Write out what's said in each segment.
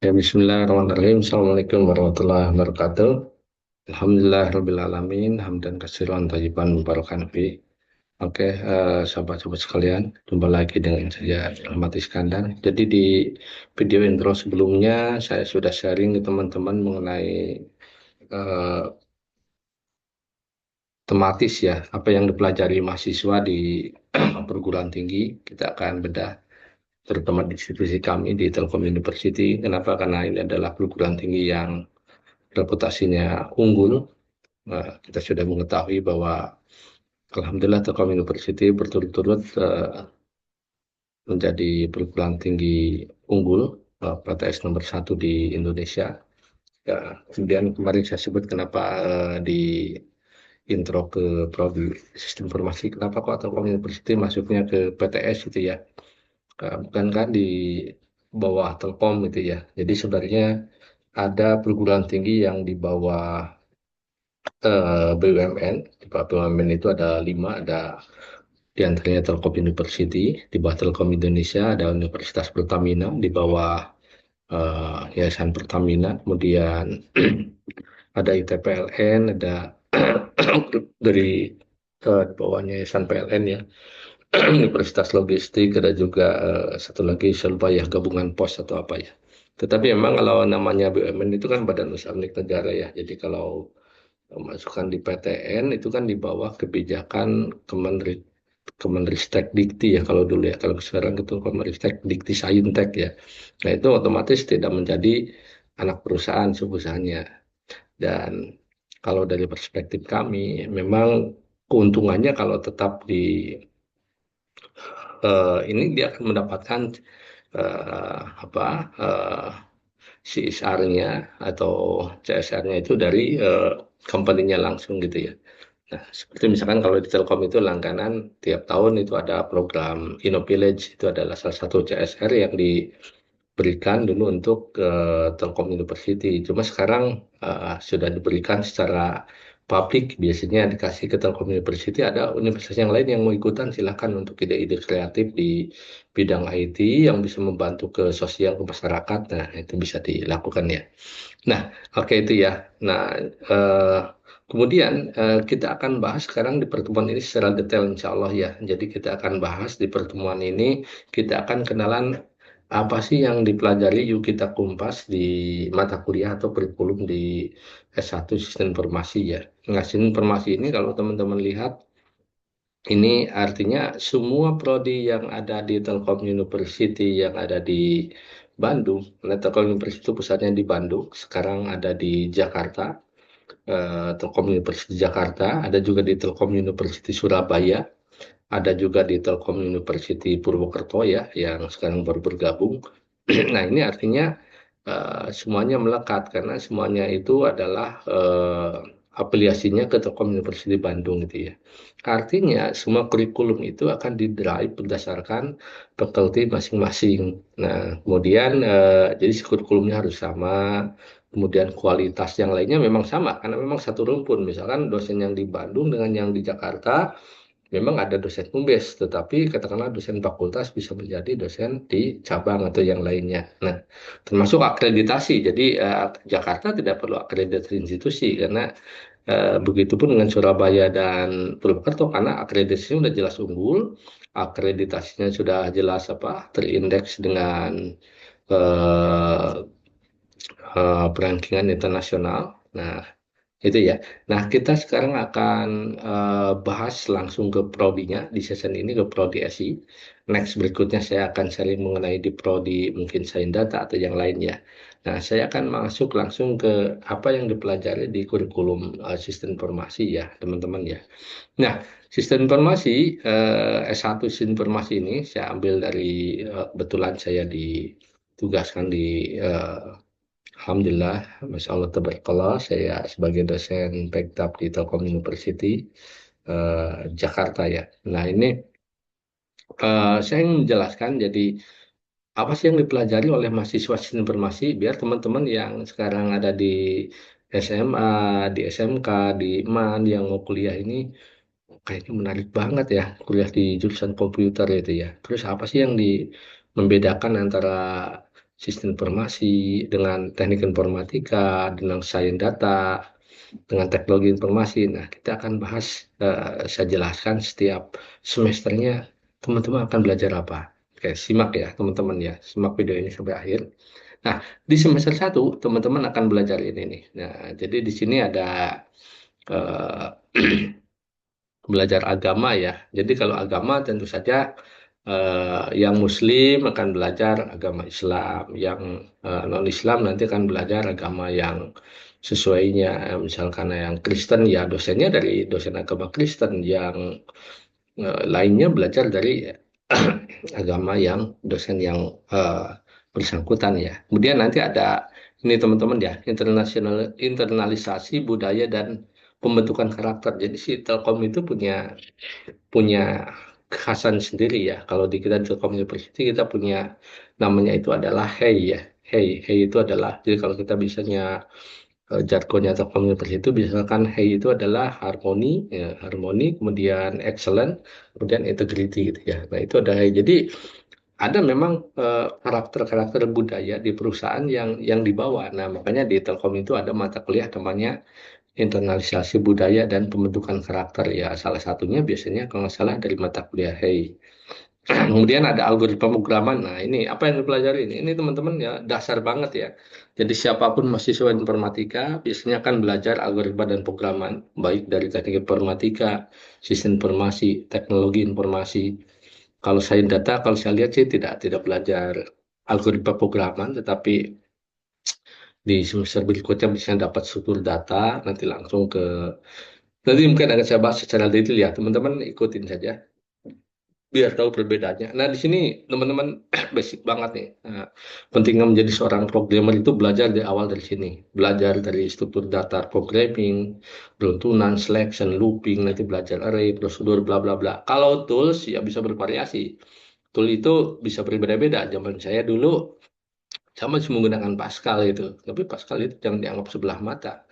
Ya, Bismillahirrahmanirrahim. Assalamualaikum warahmatullahi wabarakatuh. Alhamdulillahirrahmanirrahim. Hamdan kasiran tayyiban mubarakan fi. Oke, sahabat-sahabat sekalian, jumpa lagi dengan saya Ahmad Iskandar. Jadi di video intro sebelumnya saya sudah sharing ke teman-teman mengenai eh, tematis ya, apa yang dipelajari mahasiswa di perguruan tinggi. Kita akan bedah terutama di institusi kami di Telkom University. Kenapa? Karena ini adalah perguruan tinggi yang reputasinya unggul. Kita sudah mengetahui bahwa Alhamdulillah Telkom University berturut-turut menjadi perguruan tinggi unggul, PTS nomor satu di Indonesia. Ya, kemudian kemarin saya sebut kenapa di intro ke prodi sistem informasi, kenapa kok Telkom University masuknya ke PTS itu ya. Bukan kan di bawah Telkom itu ya. Jadi sebenarnya ada perguruan tinggi yang di bawah BUMN. Di bawah BUMN itu ada lima, ada di antaranya Telkom University, di bawah Telkom Indonesia ada Universitas Pertamina, di bawah Yayasan Pertamina, kemudian ada ITPLN, ada dari di bawahnya Yayasan PLN ya, Universitas Logistik, ada juga satu lagi Surabaya Gabungan Pos atau apa ya. Tetapi memang kalau namanya BUMN itu kan Badan Usaha Milik Negara ya. Jadi kalau masukkan di PTN itu kan di bawah kebijakan Kemenristek Dikti ya kalau dulu ya. Kalau sekarang itu Kemenristek Dikti Saintek ya. Nah itu otomatis tidak menjadi anak perusahaan sebusanya. Dan kalau dari perspektif kami, memang keuntungannya kalau tetap di ini dia akan mendapatkan apa CSR-nya atau CSR-nya itu dari company-nya langsung gitu ya. Nah, seperti misalkan kalau di Telkom itu langganan tiap tahun itu ada program InnoVillage, itu adalah salah satu CSR yang diberikan dulu untuk Telkom University. Cuma sekarang sudah diberikan secara publik, biasanya dikasih ke Telkom University, ada universitas yang lain yang mau ikutan silahkan untuk ide-ide kreatif di bidang IT yang bisa membantu ke sosial ke masyarakat. Nah, itu bisa dilakukan ya. Nah, oke itu ya. Nah, eh, kemudian kita akan bahas sekarang di pertemuan ini secara detail insya Allah ya. Jadi kita akan bahas di pertemuan ini, kita akan kenalan apa sih yang dipelajari yuk kita kumpas di mata kuliah atau kurikulum di S1 Sistem Informasi ya. Nah, Sistem Informasi ini kalau teman-teman lihat, ini artinya semua prodi yang ada di Telkom University yang ada di Bandung. Nah, Telkom University itu pusatnya di Bandung, sekarang ada di Jakarta, Telkom University Jakarta, ada juga di Telkom University Surabaya, ada juga di Telkom University Purwokerto ya, yang sekarang baru bergabung. Nah, ini artinya semuanya melekat karena semuanya itu adalah afiliasinya ke Telkom University Bandung gitu ya. Artinya semua kurikulum itu akan didrive berdasarkan fakulti masing-masing. Nah, kemudian jadi kurikulumnya harus sama, kemudian kualitas yang lainnya memang sama karena memang satu rumpun. Misalkan dosen yang di Bandung dengan yang di Jakarta memang ada dosen UMBES, tetapi katakanlah dosen fakultas bisa menjadi dosen di cabang atau yang lainnya. Nah, termasuk akreditasi. Jadi Jakarta tidak perlu akreditasi institusi karena begitupun dengan Surabaya dan Purwokerto karena akreditasinya sudah jelas unggul, akreditasinya sudah jelas apa terindeks dengan eh, perankingan internasional. Nah, itu ya. Nah, kita sekarang akan bahas langsung ke prodinya di season ini ke prodi SI. Next berikutnya saya akan sharing mengenai di prodi mungkin sains data atau yang lainnya. Nah, saya akan masuk langsung ke apa yang dipelajari di kurikulum sistem informasi ya, teman-teman ya. Nah, sistem informasi S1 sistem informasi ini saya ambil dari kebetulan saya ditugaskan di Alhamdulillah, Masya Allah, tabarakallah, saya sebagai dosen Pektab di Telkom University Jakarta ya. Nah ini saya ingin menjelaskan, jadi apa sih yang dipelajari oleh mahasiswa sistem informasi biar teman-teman yang sekarang ada di SMA, di SMK, di MAN yang mau kuliah ini kayaknya menarik banget ya kuliah di jurusan komputer itu ya. Terus apa sih yang membedakan antara sistem informasi, dengan teknik informatika, dengan sains data, dengan teknologi informasi. Nah, kita akan bahas, saya jelaskan setiap semesternya teman-teman akan belajar apa. Oke, simak ya teman-teman ya, simak video ini sampai akhir. Nah, di semester satu teman-teman akan belajar ini nih. Nah, jadi di sini ada eh, belajar agama ya. Jadi kalau agama tentu saja yang Muslim akan belajar agama Islam, yang non-Islam nanti akan belajar agama yang sesuainya. Misalkan yang Kristen ya dosennya dari dosen agama Kristen, yang lainnya belajar dari agama yang dosen yang eh, bersangkutan ya. Kemudian nanti ada ini teman-teman ya, internalisasi budaya dan pembentukan karakter. Jadi si Telkom itu punya punya kekhasan sendiri ya. Kalau di kita di Telkom University kita punya namanya itu adalah Hey ya. Hey, Hey itu adalah, jadi kalau kita bisanya jargonnya Telkom University itu misalkan Hey itu adalah harmoni, ya, harmoni, kemudian excellent, kemudian integrity gitu ya. Nah itu ada Hey. Jadi ada memang karakter-karakter budaya di perusahaan yang dibawa. Nah makanya di Telkom itu ada mata kuliah namanya internalisasi budaya dan pembentukan karakter ya, salah satunya biasanya kalau nggak salah dari mata kuliah Hey. Kemudian ada algoritma pemrograman. Nah ini apa yang dipelajari ini teman-teman ya dasar banget ya. Jadi siapapun mahasiswa informatika biasanya akan belajar algoritma dan pemrograman, baik dari teknik informatika, sistem informasi, teknologi informasi. Kalau saya data, kalau saya lihat sih tidak belajar algoritma pemrograman, tetapi di semester berikutnya bisa dapat struktur data, nanti langsung ke, nanti mungkin akan saya bahas secara detail ya, teman-teman ikutin saja biar tahu perbedaannya. Nah, di sini teman-teman basic banget nih. Nah, pentingnya menjadi seorang programmer itu belajar dari awal dari sini. Belajar dari struktur data programming, beruntunan, selection, looping, nanti belajar array, prosedur, bla bla bla. Kalau tools ya bisa bervariasi. Tool itu bisa berbeda-beda. Zaman saya dulu sama masih menggunakan Pascal itu. Tapi Pascal itu jangan dianggap sebelah mata.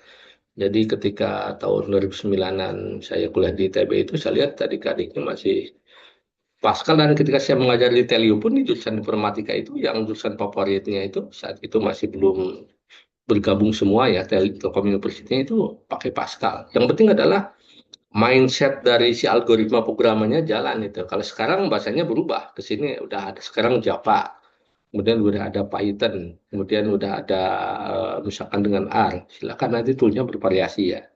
Jadi ketika tahun 2009-an saya kuliah di ITB itu saya lihat adik-adiknya masih Pascal, dan ketika saya mengajar di Telio pun di jurusan informatika itu yang jurusan favoritnya itu saat itu masih belum bergabung semua ya, Telkom University itu pakai Pascal. Yang penting adalah mindset dari si algoritma programnya jalan itu. Kalau sekarang bahasanya berubah, ke sini udah ada sekarang Java, kemudian udah ada Python, kemudian udah ada misalkan dengan R. Silakan nanti toolnya bervariasi ya.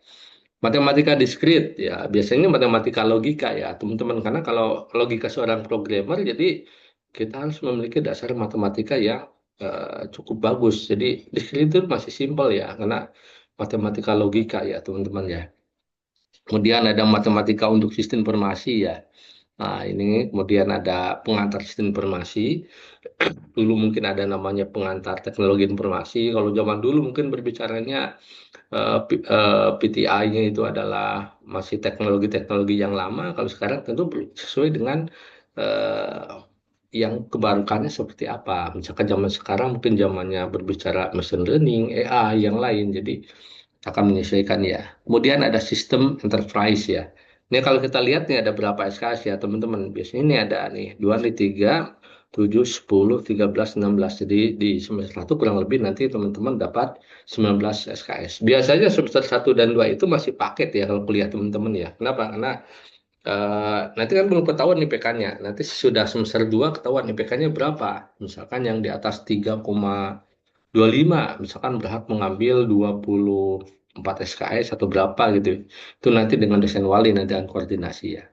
Matematika diskrit ya, biasanya matematika logika ya, teman-teman. Karena kalau logika seorang programmer, jadi kita harus memiliki dasar matematika yang cukup bagus. Jadi diskrit itu masih simpel ya, karena matematika logika ya, teman-teman ya. Kemudian ada matematika untuk sistem informasi ya. Nah, ini kemudian ada pengantar sistem informasi. Dulu mungkin ada namanya pengantar teknologi informasi. Kalau zaman dulu mungkin berbicaranya PTI-nya itu adalah masih teknologi-teknologi yang lama. Kalau sekarang tentu sesuai dengan eh, yang kebarukannya seperti apa. Misalkan zaman sekarang mungkin zamannya berbicara machine learning, AI, yang lain. Jadi akan menyesuaikan ya. Kemudian ada sistem enterprise ya. Ini kalau kita lihat nih ada berapa SKS ya teman-teman. Biasanya ini ada nih 2, 3, 7, 10, 13, 16. Jadi di semester 1 kurang lebih nanti teman-teman dapat 19 SKS. Biasanya semester 1 dan 2 itu masih paket ya kalau kuliah teman-teman ya. Kenapa? Karena nanti kan belum ketahuan IPK-nya. Nanti sudah semester 2 ketahuan IPK-nya berapa. Misalkan yang di atas 3,25 misalkan berhak mengambil 24 SKS atau berapa gitu. Itu nanti dengan dosen wali nanti akan koordinasi ya.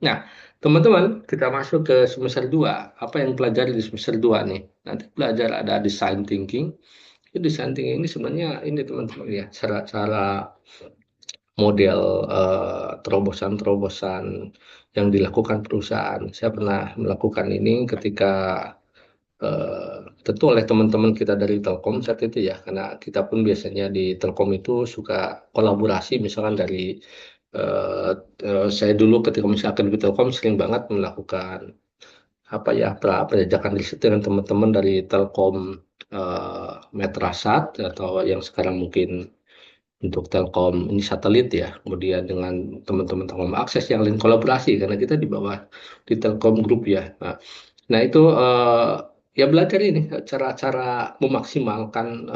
Nah, teman-teman, kita masuk ke semester 2. Apa yang pelajari di semester 2 nih? Nanti belajar ada design thinking. Design thinking ini sebenarnya ini teman-teman ya, cara-cara model terobosan-terobosan yang dilakukan perusahaan. Saya pernah melakukan ini ketika tentu oleh teman-teman kita dari Telkom saat itu ya, karena kita pun biasanya di Telkom itu suka kolaborasi, misalkan dari eh, saya dulu ketika misalkan di Telkom sering banget melakukan apa ya penjajakan riset dengan teman-teman dari Telkom Metrasat, atau yang sekarang mungkin untuk Telkom ini satelit ya, kemudian dengan teman-teman Telkom Akses yang lain kolaborasi karena kita di bawah di Telkom Group ya. Nah itu ya belajar ini cara-cara memaksimalkan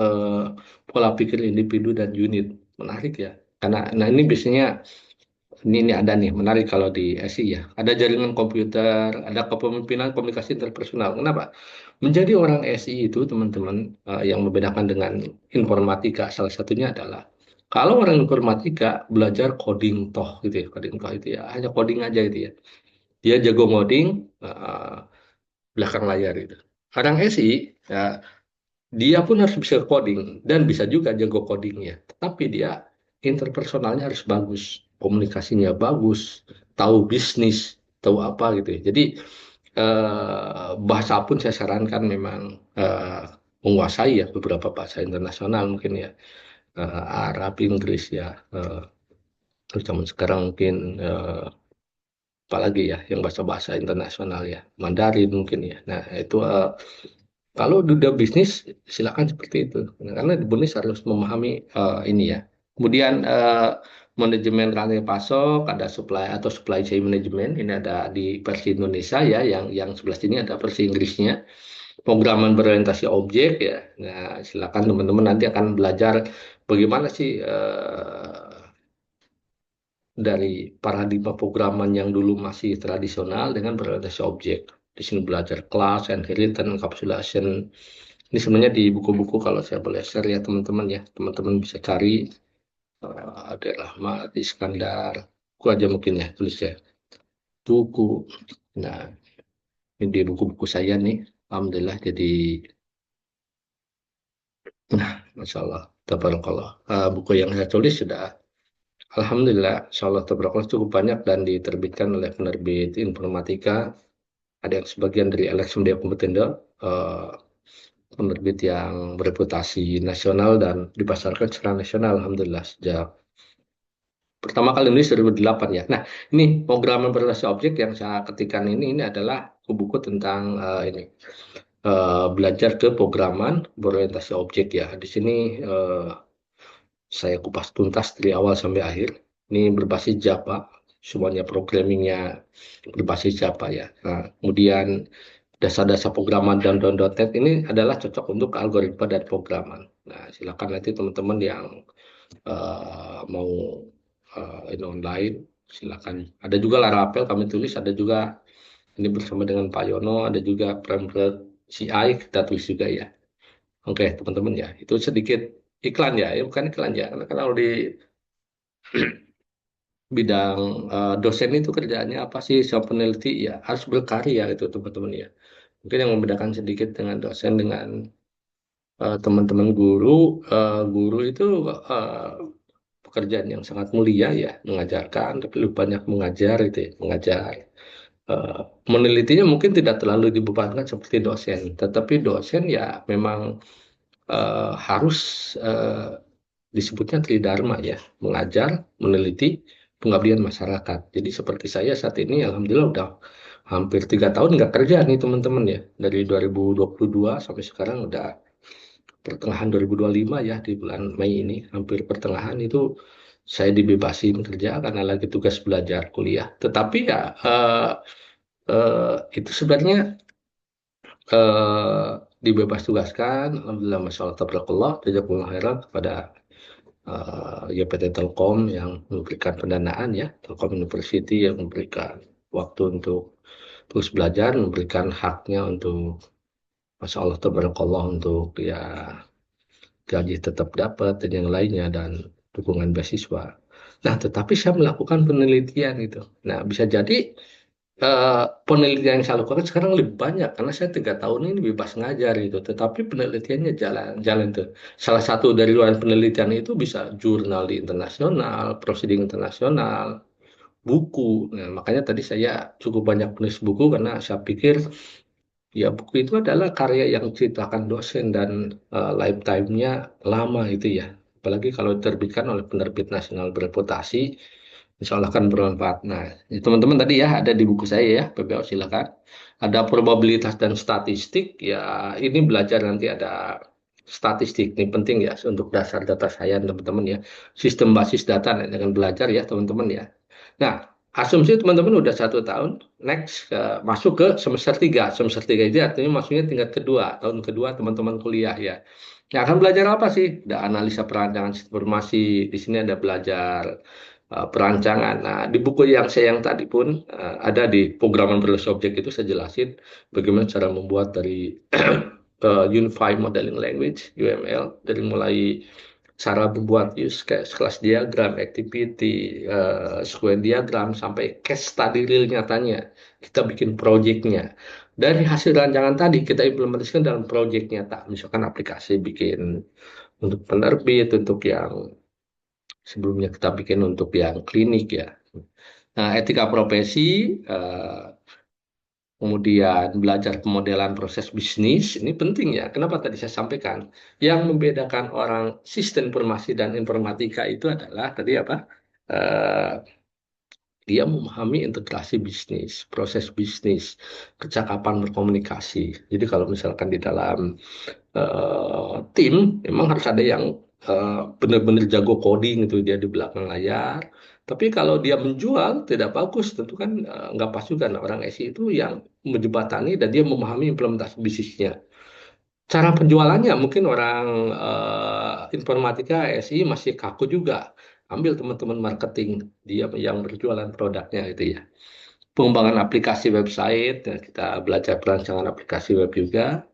pola pikir individu dan unit. Menarik ya. Karena nah ini biasanya ini ada nih menarik kalau di SI ya. Ada jaringan komputer, ada kepemimpinan komunikasi interpersonal. Kenapa? Menjadi orang SI itu teman-teman yang membedakan dengan informatika salah satunya adalah kalau orang informatika belajar coding toh gitu ya, coding toh itu ya hanya coding aja gitu ya. Dia jago ngoding belakang layar itu. Orang SI ya, dia pun harus bisa coding dan bisa juga jago codingnya. Tetapi dia interpersonalnya harus bagus, komunikasinya bagus, tahu bisnis, tahu apa gitu ya. Jadi bahasa pun saya sarankan memang menguasai ya beberapa bahasa internasional mungkin ya. Arab, Inggris ya. Terus zaman sekarang mungkin apalagi ya yang bahasa-bahasa internasional ya, Mandarin mungkin ya. Nah, itu kalau dunia bisnis silakan seperti itu. Nah, karena di bisnis harus memahami ini ya. Kemudian manajemen rantai pasok, ada supply atau supply chain management. Ini ada di versi Indonesia ya, yang sebelah sini ada versi Inggrisnya. Pemrograman berorientasi objek ya. Nah, silakan teman-teman nanti akan belajar bagaimana sih dari paradigma pemrograman yang dulu masih tradisional dengan berorientasi objek. Di sini belajar class, inheritance, encapsulation. Ini sebenarnya di buku-buku kalau saya boleh share ya teman-teman ya. Teman-teman bisa cari ada Rahmat, Iskandar. Buku aja mungkin ya tulis ya. Buku. Nah, ini di buku-buku saya nih. Alhamdulillah jadi nah, Masya Allah. Tabarakallah. Buku yang saya tulis sudah Alhamdulillah, Insya Allah Tabarakallah cukup banyak dan diterbitkan oleh penerbit informatika. Ada yang sebagian dari Alexander Kompetendo, penerbit yang bereputasi nasional dan dipasarkan secara nasional. Alhamdulillah sejak pertama kali nulis 2008 ya. Nah, ini pemrograman berorientasi objek yang saya ketikkan ini adalah buku tentang ini belajar ke pemrograman berorientasi objek ya. Di sini saya kupas tuntas dari awal sampai akhir. Ini berbasis Java, semuanya programmingnya berbasis Java ya. Nah, kemudian dasar-dasar pemrograman dan .NET ini adalah cocok untuk algoritma dan pemrograman. Nah, silakan nanti teman-teman yang mau ini online, silakan. Ada juga Laravel kami tulis, ada juga ini bersama dengan Pak Yono, ada juga framework CI kita tulis juga ya. Oke, teman-teman ya, itu sedikit iklan ya, bukan iklan ya, karena kalau di bidang dosen itu kerjaannya apa sih, seorang peneliti ya harus berkarya itu teman-teman ya. Mungkin yang membedakan sedikit dengan dosen dengan teman-teman guru, guru itu eh, pekerjaan yang sangat mulia ya, mengajarkan, tapi lebih banyak mengajar itu ya, mengajar. Eh, Menelitinya mungkin tidak terlalu dibebankan seperti dosen, tetapi dosen ya memang harus eh, disebutnya tridharma ya, mengajar, meneliti, pengabdian masyarakat. Jadi seperti saya saat ini, alhamdulillah udah hampir 3 tahun nggak kerja nih teman-teman ya, dari 2022 sampai sekarang udah pertengahan 2025 ya di bulan Mei ini, hampir pertengahan itu saya dibebasin kerja karena lagi tugas belajar kuliah. Tetapi ya itu sebenarnya eh, dibebas tugaskan, alhamdulillah, masya Allah, tabarakallah, jazakumullah khairan kepada YPT Telkom yang memberikan pendanaan ya, Telkom University yang memberikan waktu untuk terus belajar, memberikan haknya untuk Masya Allah Tabarakallah untuk ya gaji tetap dapat dan yang lainnya dan dukungan beasiswa. Nah, tetapi saya melakukan penelitian itu. Nah, bisa jadi penelitian yang saya lakukan sekarang lebih banyak karena saya 3 tahun ini bebas ngajar itu. Tetapi penelitiannya jalan tuh. Salah satu dari luar penelitian itu bisa jurnal di internasional, proceeding internasional, buku. Nah, makanya tadi saya cukup banyak menulis buku karena saya pikir ya buku itu adalah karya yang diciptakan dosen dan lifetime-nya lama itu ya. Apalagi kalau diterbitkan oleh penerbit nasional bereputasi, insya Allah akan bermanfaat. Nah, ini teman-teman tadi ya ada di buku saya ya, PBO silakan. Ada probabilitas dan statistik, ya ini belajar nanti ada statistik, ini penting ya untuk dasar data saya teman-teman ya. Sistem basis data dengan belajar ya teman-teman ya. Nah, Asumsi teman-teman udah 1 tahun, next masuk ke semester 3. Semester 3 itu artinya masuknya tingkat kedua, tahun kedua teman-teman kuliah ya. Nah, akan belajar apa sih? Ada analisa perancangan sistem informasi, di sini ada belajar perancangan. Nah, di buku yang saya yang tadi pun ada di programming berbasis objek itu saya jelasin bagaimana cara membuat dari Unified Modeling Language (UML) dari mulai cara membuat use case, kelas diagram, activity, square diagram, sampai case study real nyatanya. Kita bikin projectnya. Dari hasil rancangan tadi, kita implementasikan dalam project nyata. Misalkan aplikasi bikin untuk penerbit, untuk yang sebelumnya kita bikin untuk yang klinik ya. Nah, etika profesi, eh, kemudian belajar pemodelan proses bisnis, ini penting ya. Kenapa tadi saya sampaikan? Yang membedakan orang sistem informasi dan informatika itu adalah tadi apa? Eh, Dia memahami integrasi bisnis, proses bisnis, kecakapan berkomunikasi. Jadi kalau misalkan di dalam tim, memang harus ada yang benar-benar jago coding itu dia di belakang layar. Tapi kalau dia menjual tidak bagus, tentu kan nggak pas juga. Nah, orang SI itu yang menjembatani dan dia memahami implementasi bisnisnya. Cara penjualannya mungkin orang informatika SI masih kaku juga. Ambil teman-teman marketing, dia yang berjualan produknya itu ya. Pengembangan aplikasi website, ya, kita belajar perancangan aplikasi web juga.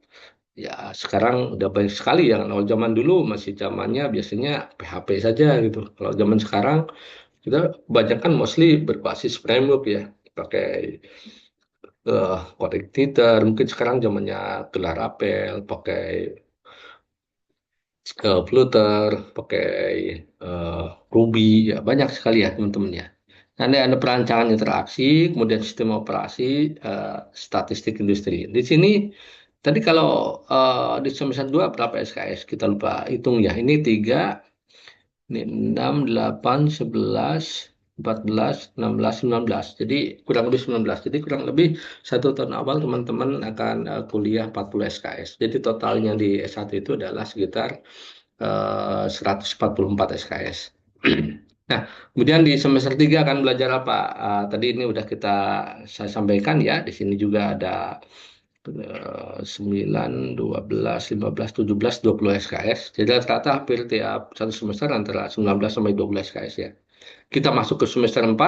Ya, sekarang udah banyak sekali yang kalau zaman dulu masih zamannya biasanya PHP saja gitu. Kalau zaman sekarang kita kebanyakan mostly berbasis framework ya, pakai coding Twitter. Mungkin sekarang zamannya Laravel, pakai Flutter, pakai eh, Ruby, ya banyak sekali ya teman-teman ya. Nanti ada perancangan interaksi, kemudian sistem operasi, statistik industri. Di sini tadi kalau di semester 2 berapa SKS? Kita lupa hitung ya. Ini 3, ini 6, 8, 11, 14, 16, 19. Jadi kurang lebih 19. Jadi kurang lebih 1 tahun awal teman-teman akan kuliah 40 SKS. Jadi totalnya di S1 itu adalah sekitar 144 SKS. Nah, kemudian di semester 3 akan belajar apa? Tadi ini udah saya sampaikan ya. Di sini juga ada 9, 12, 15, 17, 20 SKS. Jadi rata-rata hampir tiap satu semester antara 19 sampai 12 SKS ya. Kita masuk ke semester 4,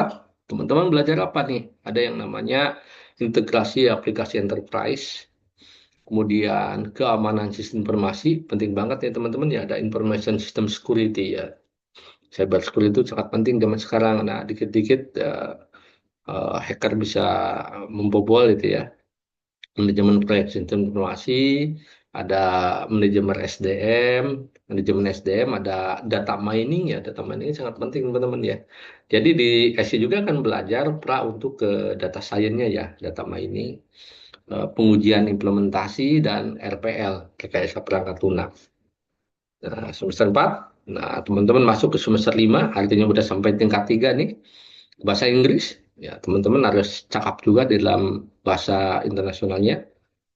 teman-teman belajar apa nih? Ada yang namanya integrasi aplikasi enterprise, kemudian keamanan sistem informasi, penting banget ya teman-teman ya, ada information system security ya. Cyber security itu sangat penting zaman sekarang. Nah, dikit-dikit hacker bisa membobol itu ya. Manajemen proyek sistem informasi, ada manajemen SDM, ada data mining ya. Data mining ini sangat penting teman-teman ya. Jadi di SI juga akan belajar pra untuk ke data science-nya ya, data mining, pengujian implementasi dan RPL, rekayasa perangkat lunak. Nah, semester 4, nah teman-teman masuk ke semester 5, artinya udah sampai tingkat 3 nih, bahasa Inggris. Ya, teman-teman harus cakap juga di dalam bahasa internasionalnya,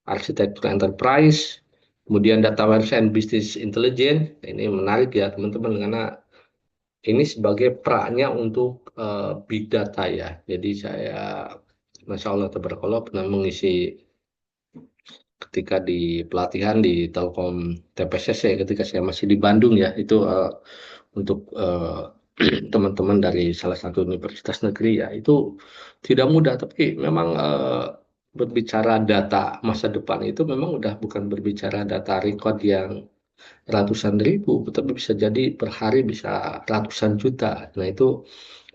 arsitektur enterprise, kemudian data warehouse and business intelligence. Ini menarik ya teman-teman, karena ini sebagai pra-nya untuk big data ya. Jadi saya, Masya Allah, tabarakallah, pernah mengisi ketika di pelatihan di Telkom TPSS ya, ketika saya masih di Bandung ya, itu untuk teman-teman dari salah satu universitas negeri ya, itu tidak mudah, tapi memang berbicara data masa depan itu memang udah bukan berbicara data record yang ratusan ribu, tapi bisa jadi per hari bisa ratusan juta. Nah, itu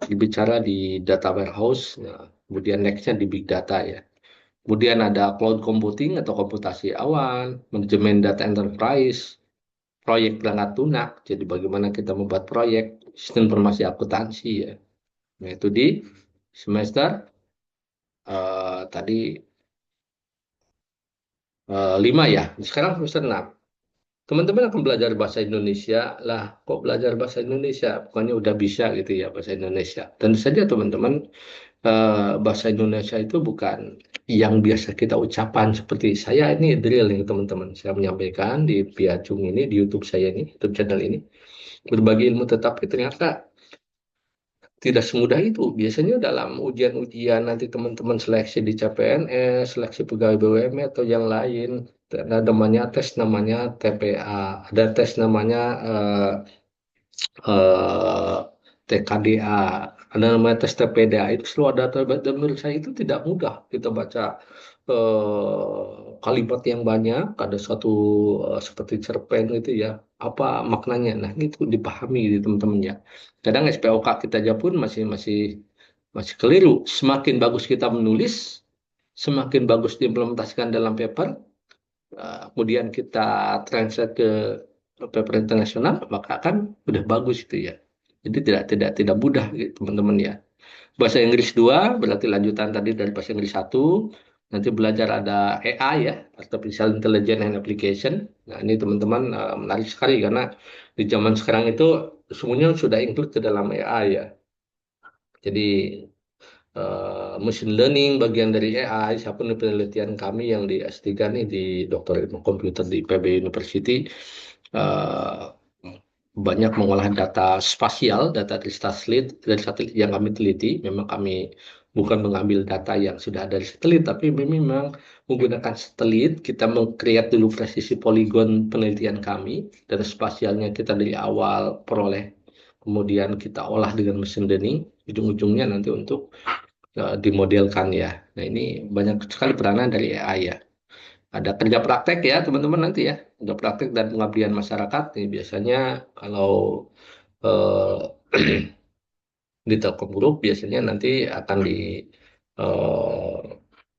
dibicara di data warehouse, nah, kemudian nextnya di big data ya. Kemudian ada cloud computing atau komputasi awan, manajemen data enterprise, proyek perangkat lunak. Jadi bagaimana kita membuat proyek, sistem informasi akuntansi ya. Nah, itu di semester tadi 5 ya. Sekarang semester 6. Teman-teman akan belajar bahasa Indonesia lah. Kok belajar bahasa Indonesia? Pokoknya udah bisa gitu ya bahasa Indonesia. Tentu saja teman-teman, bahasa Indonesia itu bukan yang biasa kita ucapan seperti saya ini drill nih teman-teman. Saya menyampaikan di Piacung ini, di YouTube saya ini, YouTube channel ini, berbagi ilmu, tetapi ternyata tidak semudah itu. Biasanya dalam ujian-ujian nanti teman-teman seleksi di CPNS, seleksi pegawai BUMN atau yang lain, ada namanya tes namanya TPA, ada tes namanya eh, TKDA, ada namanya tes TPDA, itu selalu ada. Dan menurut saya itu tidak mudah kita baca kalimat yang banyak, ada suatu seperti cerpen gitu ya, apa maknanya. Nah, itu dipahami di teman-teman ya. Kadang SPOK kita aja pun masih masih masih keliru. Semakin bagus kita menulis, semakin bagus diimplementasikan dalam paper, kemudian kita translate ke paper internasional, maka akan udah bagus itu ya. Jadi tidak mudah gitu, teman-teman ya. Bahasa Inggris 2 berarti lanjutan tadi dari bahasa Inggris 1. Nanti belajar ada AI ya, Artificial Intelligence and Application. Nah, ini teman-teman menarik sekali karena di zaman sekarang itu semuanya sudah include ke dalam AI ya. Jadi machine learning bagian dari AI, siapun penelitian kami yang di S3 nih di Doktor Ilmu Komputer di PB University, eh, banyak mengolah data spasial, data dari satelit yang kami teliti. Memang kami bukan mengambil data yang sudah ada dari satelit, tapi memang menggunakan satelit, kita meng-create dulu presisi poligon penelitian kami, data spasialnya kita dari awal peroleh, kemudian kita olah dengan mesin learning, ujung-ujungnya nanti untuk dimodelkan ya. Nah, ini banyak sekali peranan dari AI ya. Ada kerja praktek ya teman-teman nanti ya. Kerja praktek dan pengabdian masyarakat nih biasanya kalau eh, di Telkom Group biasanya nanti akan eh,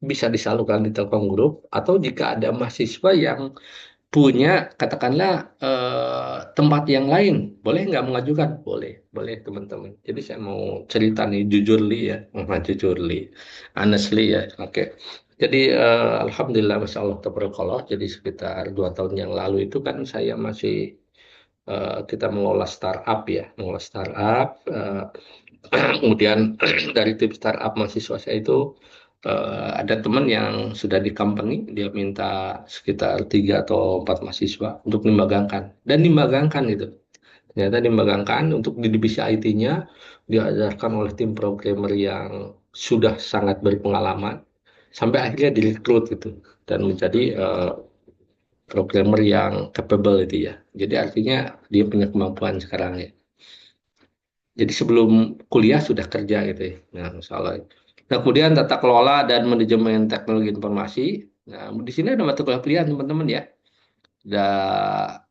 bisa disalurkan di Telkom Group, atau jika ada mahasiswa yang punya katakanlah tempat yang lain, boleh nggak mengajukan? Boleh, boleh teman-teman. Jadi saya mau cerita nih jujur li ya, jujur li, honestly ya. Oke. Jadi alhamdulillah, masya Allah, tabarakallah. Jadi sekitar 2 tahun yang lalu itu kan saya masih kita mengelola startup ya, mengelola startup. Kemudian dari tim startup mahasiswa saya itu ada teman yang sudah di company, dia minta sekitar 3 atau 4 mahasiswa untuk dimagangkan, dan dimagangkan itu. Ternyata dimagangkan untuk di divisi IT-nya, diajarkan oleh tim programmer yang sudah sangat berpengalaman, sampai akhirnya direkrut gitu, dan menjadi programmer yang capable itu ya. Jadi artinya dia punya kemampuan sekarang ya. Jadi sebelum kuliah sudah kerja gitu ya. Nah, masalah. Nah, kemudian tata kelola dan manajemen teknologi informasi. Nah, di sini ada mata kuliah pilihan teman-teman ya. Ada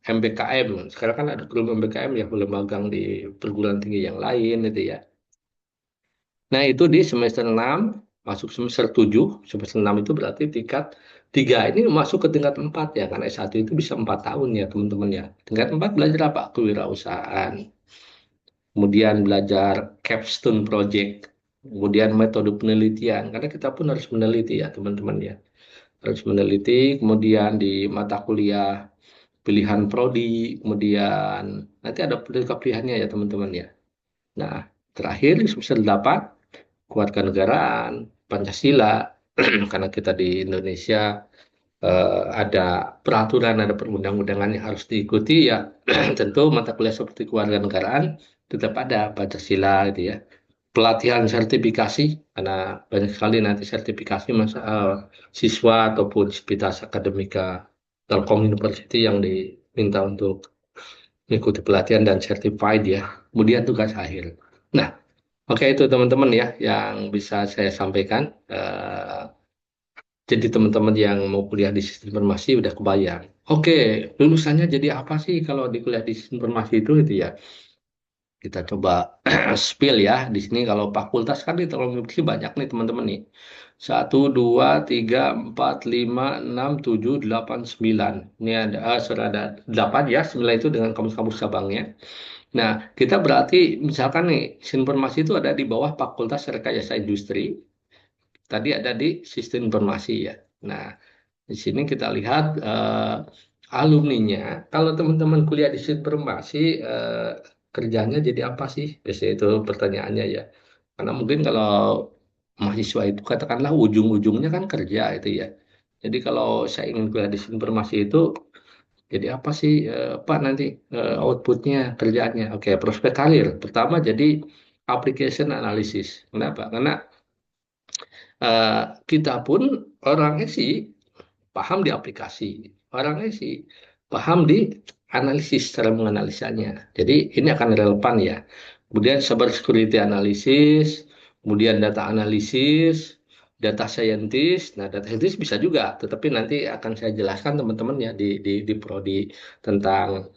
MBKM. Sekarang kan ada kurikulum MBKM yang boleh magang di perguruan tinggi yang lain gitu ya. Nah, itu di semester 6 masuk semester 7. Semester 6 itu berarti tingkat 3 ini masuk ke tingkat 4 ya. Karena S1 itu bisa 4 tahun ya teman-teman ya. Tingkat 4 belajar apa? Kewirausahaan, kemudian belajar capstone project, kemudian metode penelitian, karena kita pun harus meneliti ya teman-teman ya, harus meneliti, kemudian di mata kuliah pilihan prodi, kemudian nanti ada pilihannya ya teman-teman ya. Nah, terakhir di semester 8 kewarganegaraan, Pancasila, karena kita di Indonesia ada peraturan, ada perundang-undangan yang harus diikuti ya. Tentu mata kuliah seperti kewarganegaraan tetap ada Pancasila gitu ya. Pelatihan sertifikasi, karena banyak sekali nanti sertifikasi siswa ataupun sivitas akademika Telkom University yang diminta untuk mengikuti pelatihan dan certified ya. Kemudian tugas akhir. Nah, oke, itu teman-teman ya yang bisa saya sampaikan. Jadi teman-teman yang mau kuliah di sistem informasi udah kebayang. Oke, lulusannya jadi apa sih kalau di kuliah di sistem informasi itu ya? Kita coba spill ya. Di sini kalau fakultas kan di Telkom University banyak nih teman-teman nih. 1, 2, 3, 4, 5, 6, 7, 8, 9. Ini sudah ada 8 ya. 9 itu dengan kamus-kamus cabangnya. Nah, kita berarti misalkan nih, sistem informasi itu ada di bawah Fakultas Rekayasa Industri. Tadi ada di sistem informasi ya. Nah, di sini kita lihat alumninya. Kalau teman-teman kuliah di sistem informasi, kerjanya jadi apa sih? Biasanya itu pertanyaannya ya. Karena mungkin kalau mahasiswa itu katakanlah ujung-ujungnya kan kerja itu ya. Jadi kalau saya ingin kuliah di sistem informasi itu, jadi apa sih Pak nanti outputnya kerjaannya? Oke, prospek karir. Pertama jadi application analysis. Kenapa? Karena kita pun orangnya sih paham di aplikasi, orangnya sih paham di analisis, cara menganalisanya. Jadi ini akan relevan ya. Kemudian cyber security analysis, kemudian data analisis, data scientist. Nah, data scientist bisa juga, tetapi nanti akan saya jelaskan teman-teman ya di prodi tentang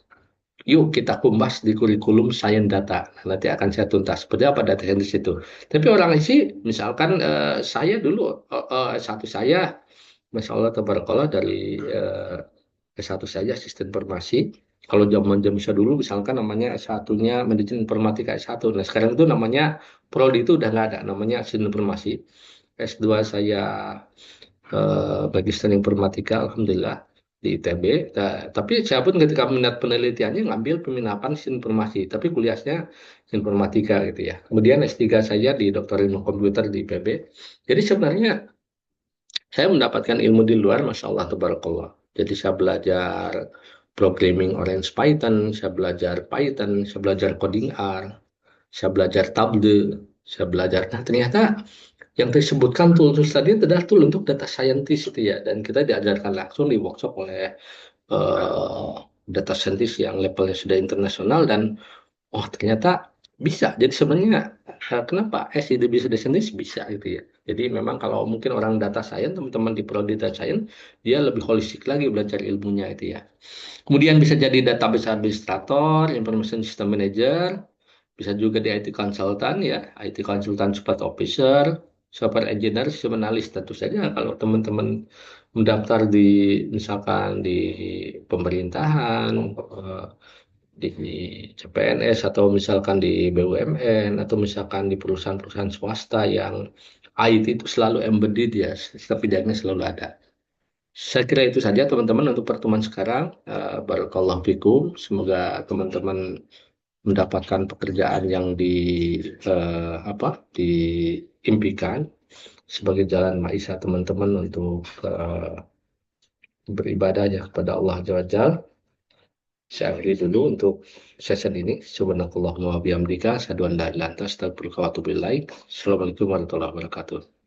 yuk kita kupas di kurikulum sains data. Nah, nanti akan saya tuntas seperti apa data scientist itu. Tapi orang isi, misalkan saya dulu satu saya, Masya Allah, tabarakallah dari S1 saja sistem informasi. Kalau zaman jam saya dulu misalkan namanya S1-nya manajemen informatika S1. Nah sekarang itu namanya prodi itu udah nggak ada, namanya sistem informasi. S2 saya magister informatika, alhamdulillah di ITB. Nah, tapi saya pun ketika minat penelitiannya ngambil peminapan sistem informasi, tapi kuliahnya informatika gitu ya. Kemudian S3 saya di doktor ilmu komputer di IPB. Jadi sebenarnya saya mendapatkan ilmu di luar, Masya Allah, Tabarakallah. Jadi saya belajar programming Orange Python, saya belajar Python, saya belajar coding R, saya belajar Tableau, saya belajar. Nah ternyata yang disebutkan tools tadi adalah tool untuk data scientist itu ya. Dan kita diajarkan langsung di workshop oleh eh, data scientist yang levelnya sudah internasional dan oh ternyata bisa. Jadi sebenarnya kenapa SID bisa desainnya bisa gitu ya. Jadi memang kalau mungkin orang data science, teman-teman di prodi data science, dia lebih holistik lagi belajar ilmunya itu ya. Kemudian bisa jadi database administrator, information system manager, bisa juga di IT consultant ya, IT consultant support officer, software engineer, system analyst. Tentu saja kalau teman-teman mendaftar di misalkan di pemerintahan, di CPNS atau misalkan di BUMN atau misalkan di perusahaan-perusahaan swasta yang IT itu selalu embedded ya, setiap bidangnya selalu ada. Saya kira itu saja teman-teman untuk pertemuan sekarang. Barakallahu fikum. Semoga teman-teman mendapatkan pekerjaan yang apa diimpikan sebagai jalan maisha teman-teman untuk beribadahnya kepada Allah Azza wa Jalla. Saya akhiri dulu untuk session ini. Subhanakallahumma wa bihamdika asyhadu an la ilaha illa anta astaghfiruka wa atubu ilaik. Assalamualaikum warahmatullahi wabarakatuh.